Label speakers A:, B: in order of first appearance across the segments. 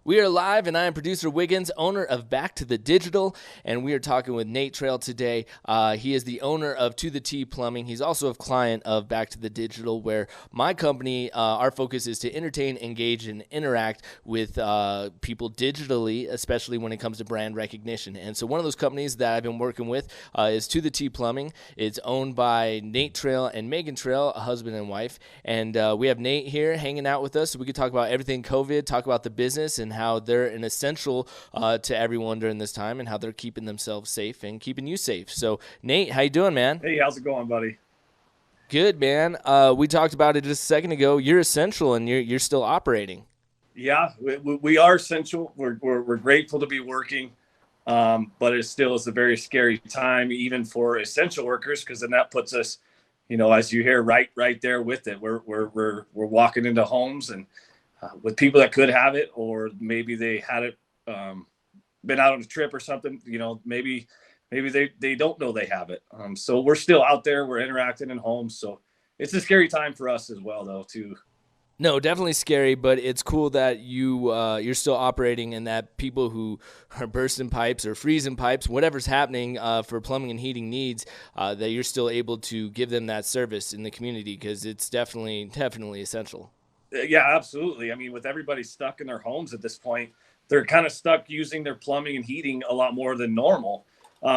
A: We are live, and I am producer Wiggins, owner of Back to the Digital, and we are talking with Nate Trail today. He is the owner of To The T Plumbing. He's also a client of Back to the Digital, where my company, our focus is to entertain, engage, and interact with people digitally, especially when it comes to brand recognition. And so one of those companies that I've been working with is To The T Plumbing. It's owned by Nate Trail and Megan Trail, a husband and wife. And we have Nate here hanging out with us, so we could talk about everything COVID, talk about the business, and how they're an essential to everyone during this time, and how they're keeping themselves safe and keeping you safe. So, Nate, how you doing, man?
B: Hey, how's it going, buddy?
A: Good, man. We talked about it just a second ago. You're essential, and you're still operating.
B: Yeah, we are essential. We're grateful to be working, but it still is a very scary time, even for essential workers, because then that puts us, as you hear, right there with it. We're walking into homes and with people that could have it, or maybe they had it, been out on a trip or something. Maybe they don't know they have it. So we're still out there. We're interacting in homes. So it's a scary time for us as well, though, too.
A: No, definitely scary, but it's cool that you're still operating, and that people who are bursting pipes or freezing pipes, whatever's happening for plumbing and heating needs, that you're still able to give them that service in the community, because it's definitely essential.
B: Yeah, absolutely. I mean, with everybody stuck in their homes at this point, they're kind of stuck using their plumbing and heating a lot more than normal.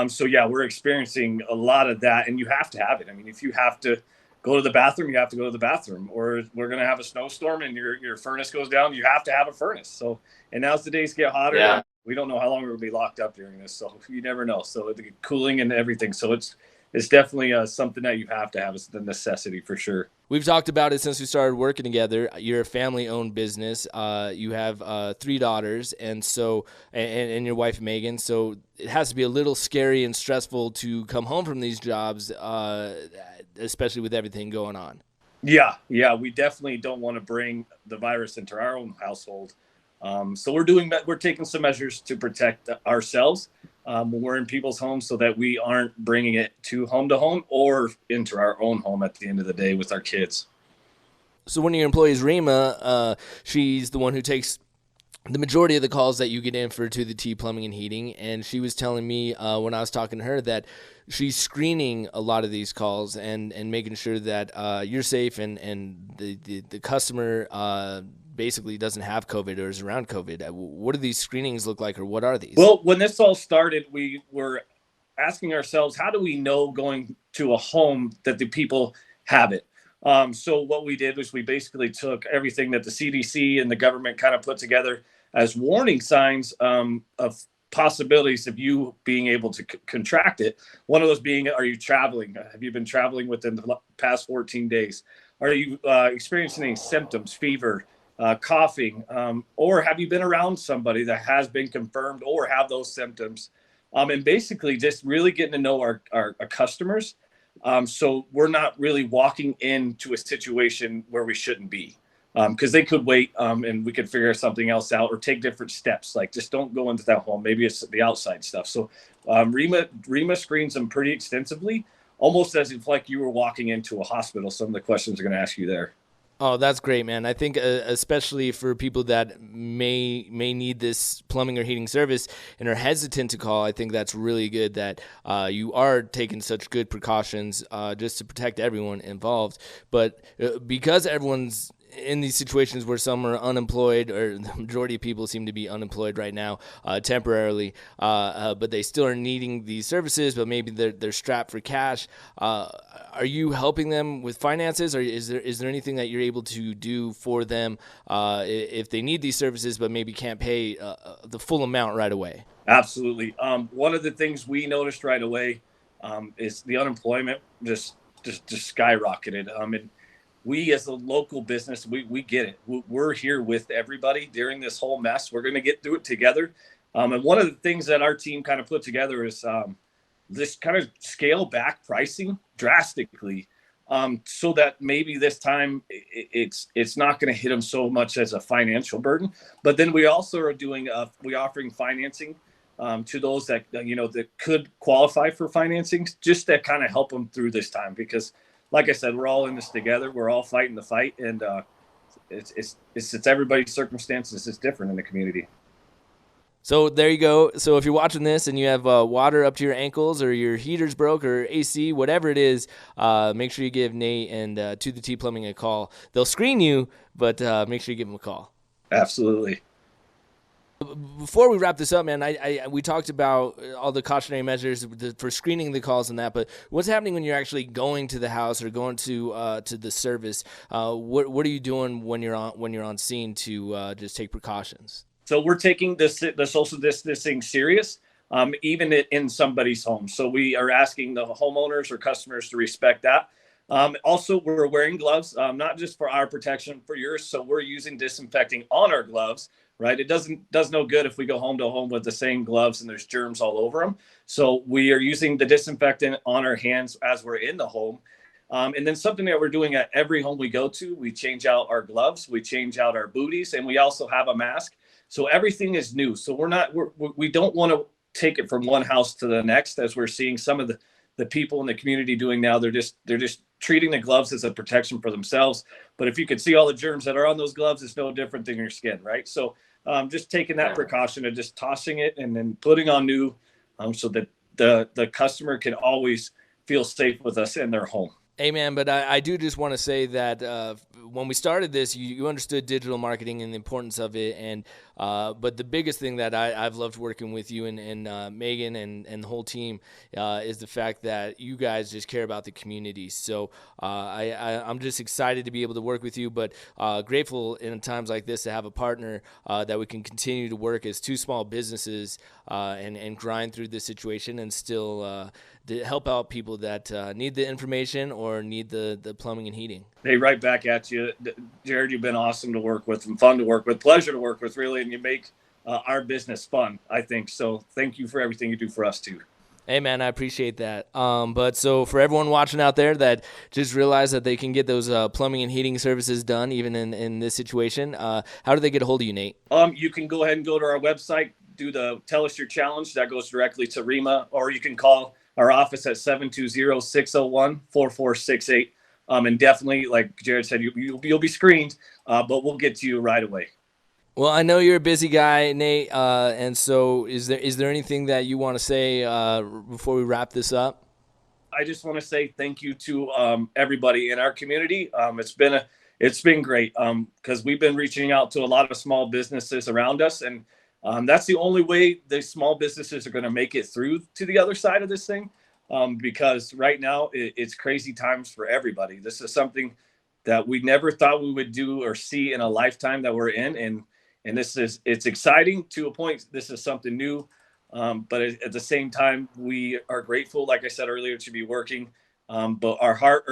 B: So yeah, we're experiencing a lot of that, and you have to have it. I mean, if you have to go to the bathroom, you have to go to the bathroom, or we're going to have a snowstorm and your furnace goes down, you have to have a furnace. So, and as the days get hotter,
A: Yeah.
B: we don't know how long we'll be locked up during this. So you never know. So the cooling and everything. So it's definitely something that you have to have. It's the necessity for sure.
A: We've talked about it since we started working together. You're a family-owned business. You have three daughters, and your wife Megan. So it has to be a little scary and stressful to come home from these jobs, especially with everything going on.
B: Yeah, we definitely don't want to bring the virus into our own household. So we're taking some measures to protect ourselves when we're in people's homes, so that we aren't bringing it to home or into our own home at the end of the day with our kids.
A: So one of your employees, Rima, she's the one who takes the majority of the calls that you get in for To The T Plumbing and Heating, and she was telling me when I was talking to her that she's screening a lot of these calls and making sure that you're safe, and the customer basically doesn't have COVID or is around COVID. What do these screenings look like, or what are these?
B: Well, when this all started, we were asking ourselves, how do we know going to a home that the people have it? So what we did was we basically took everything that the CDC and the government kind of put together as warning signs of possibilities of you being able to contract it. One of those being, are you traveling? Have you been traveling within the past 14 days? Are you experiencing any symptoms, fever, coughing, or have you been around somebody that has been confirmed or have those symptoms? And basically just really getting to know our customers. So we're not really walking into a situation where we shouldn't be, because they could wait, and we could figure something else out or take different steps. Like, just don't go into that home. Maybe it's the outside stuff. So Rima screens them pretty extensively, almost as if like you were walking into a hospital. Some of the questions are going to ask you there.
A: Oh, that's great, man. I think especially for people that may need this plumbing or heating service and are hesitant to call, I think that's really good that you are taking such good precautions just to protect everyone involved. But because everyone's in these situations where some are unemployed, or the majority of people seem to be unemployed right now temporarily, but they still are needing these services, but maybe they're strapped for cash. Are you helping them with finances, or is there anything that you're able to do for them if they need these services but maybe can't pay the full amount right away?
B: Absolutely. One of the things we noticed right away is the unemployment just skyrocketed. And we, as a local business, we get it. We're here with everybody during this whole mess. We're going to get through it together. And one of the things that our team kind of put together is this kind of scale back pricing drastically, so that maybe this time it's not going to hit them so much as a financial burden. But then we also are doing we offering financing to those that that could qualify for financing, just to kind of help them through this time. Because, like I said, we're all in this together. We're all fighting the fight, and it's everybody's circumstances is different in the community.
A: So there you go. So if you're watching this and you have water up to your ankles, or your heater's broke, or AC, whatever it is, make sure you give Nate and To The T Plumbing a call. They'll screen you, but make sure you give them a call.
B: Absolutely.
A: Before we wrap this up, man, we talked about all the cautionary measures for screening the calls and that, but what's happening when you're actually going to the house or going to the service? What are you doing when you're on scene to just take precautions?
B: So we're taking the social distancing serious, even in somebody's home. So we are asking the homeowners or customers to respect that. Also, we're wearing gloves, not just for our protection, for yours. So we're using disinfecting on our gloves, right? It does no good if we go home to home with the same gloves and there's germs all over them. So we are using the disinfectant on our hands as we're in the home. And then something that we're doing at every home we go to, we change out our gloves, we change out our booties, and we also have a mask. So everything is new. So we don't want to take it from one house to the next, as we're seeing some of the people in the community doing now. They're just treating the gloves as a protection for themselves. But if you could see all the germs that are on those gloves, it's no different than your skin, right? So just taking that precaution of just tossing it and then putting on new, so that the customer can always feel safe with us in their home.
A: Hey, man, but I do just want to say that when we started this, you understood digital marketing and the importance of it. And but the biggest thing that I've loved working with you and Megan and the whole team is the fact that you guys just care about the community. So I'm just excited to be able to work with you, but grateful in times like this to have a partner that we can continue to work as two small businesses and grind through this situation and still to help out people that need the information or need the plumbing and heating.
B: Hey, right back at you, Jared. You've been awesome to work with and fun to work with, pleasure to work with, really, and you make our business fun, I think. So thank you for everything you do for us too.
A: Hey, man, I appreciate that. But so for everyone watching out there that just realized that they can get those plumbing and heating services done even in this situation, how do they get a hold of you, Nate?
B: You can go ahead and go to our website, do the Tell Us Your Challenge. That goes directly to REMA, or you can call our office at 720-601-4468. And definitely, like Jared said, you'll be screened, but we'll get to you right away.
A: Well, I know you're a busy guy, Nate, and so is there anything that you want to say before we wrap this up?
B: I just want to say thank you to everybody in our community. It's been great because we've been reaching out to a lot of small businesses around us, and that's the only way the small businesses are going to make it through to the other side of this thing, because right now it's crazy times for everybody. This is something that we never thought we would do or see in a lifetime that we're in, and it's exciting to a point. This is something new, but at the same time, we are grateful, like I said earlier, to be working. But our hearts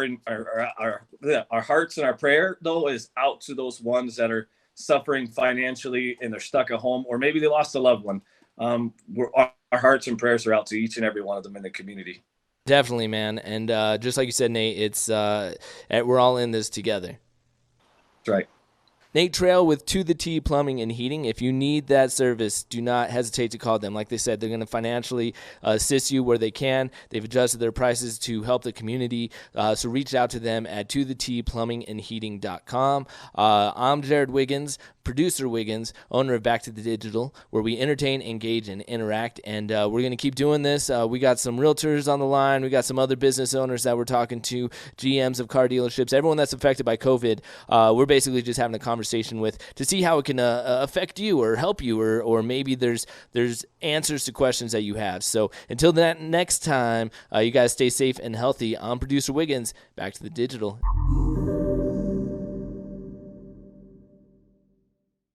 B: and our prayer, though, is out to those ones that are suffering financially and they're stuck at home, or maybe they lost a loved one. Our hearts and prayers are out to each and every one of them in the community.
A: Definitely, man. And just like you said, Nate, it's we're all in this together.
B: That's right.
A: Nate Trail with To The T Plumbing and Heating. If you need that service, do not hesitate to call them. Like they said, they're going to financially assist you where they can. They've adjusted their prices to help the community. So reach out to them at ToTheTPlumbing&Heating.com. I'm Jared Wignz, producer Wiggins, owner of Back to the Digital, where we entertain, engage, and interact. And we're going to keep doing this. We got some realtors on the line. We got some other business owners that we're talking to, GMs of car dealerships, everyone that's affected by COVID. We're basically just having a conversation with to see how it can affect you or help you, or maybe there's answers to questions that you have. So until that next time, you guys stay safe and healthy. I'm producer Wiggins. Back to the Digital.